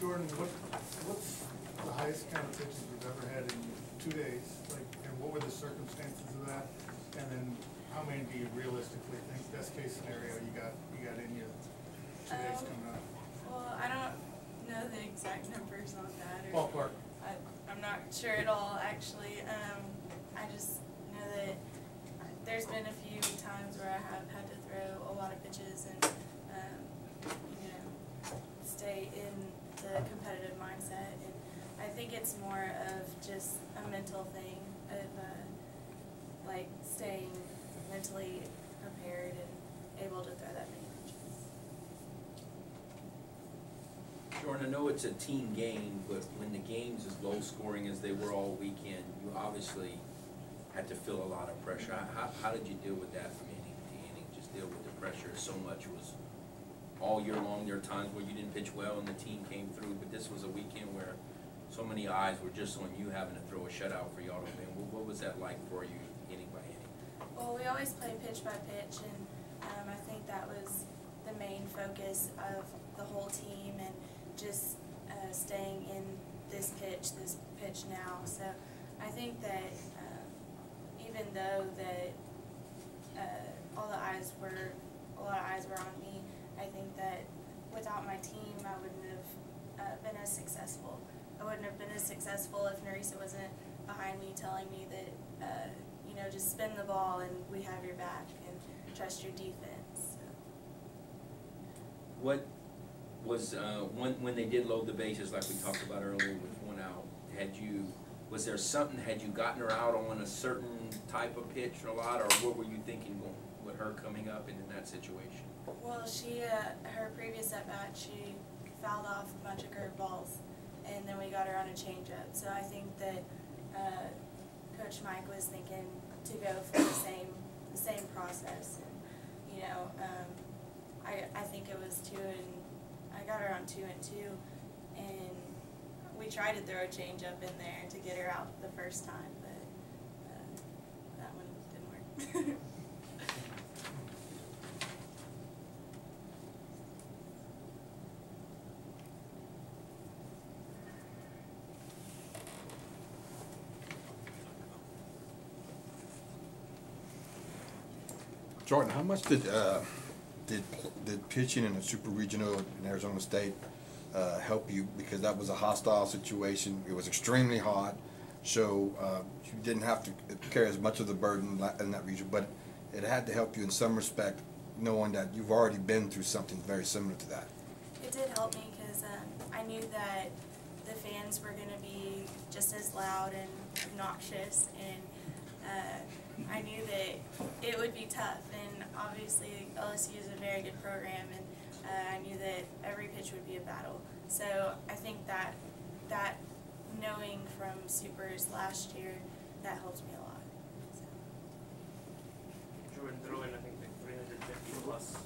Jordan, what's the highest count of pitches you've ever had in 2 days? Like, and what were the circumstances of that? And then how many do you realistically think, best case scenario, you got in you 2 days coming up? Well, I don't know the exact numbers on that. Ballpark. I'm not sure at all, actually. I just know that there's been a few times where I have had to throw a lot of pitches and, you know, stay in the competitive mindset. And I think it's more of just a mental thing of, like, staying mentally prepared and able to throw that many pitches. Jordan, I know it's a team game, but when the game's as low scoring as they were all weekend, you obviously had to feel a lot of pressure. How did you deal with that from inning to inning? Just deal with the pressure. So much was all year long. There were times where you didn't pitch well and the team came through, but this was a weekend where so many eyes were just on you having to throw a shutout for y'all to win. What was that like for you, inning by inning? Well, we always play pitch by pitch, and I think that was the main focus of the whole team, and just staying in this pitch now. So I think that even though that a lot of eyes were on me, I think that without my team, I wouldn't have been as successful. I wouldn't have been as successful if Nerissa wasn't behind me telling me that, you know, just spin the ball and we have your back and trust your defense. So. What was, when they did load the bases like we talked about earlier with one out, was there something, had you gotten her out on a certain type of pitch a lot, or what were you thinking with her coming up in that situation? Well, she, her previous at-bat, she fouled off a bunch of curveballs, and then we got her on a changeup. So I think that Coach Mike was thinking to go for the same process. And, you know, I think it was I got her on 2-2, and we tried to throw a changeup in there to get her out the first time, but that one didn't work. Jordan, how much did pitching in the Super Regional in Arizona State help you? Because that was a hostile situation. It was extremely hot, so you didn't have to carry as much of the burden in that region. But it had to help you in some respect, knowing that you've already been through something very similar to that. It did help me because I knew that the fans were going to be just as loud and obnoxious, and I knew that it would be tough, and obviously LSU is a very good program, and I knew that every pitch would be a battle. So I think that knowing from Supers last year, that helped me a lot. So. Jordan throwing, I think, like 350 plus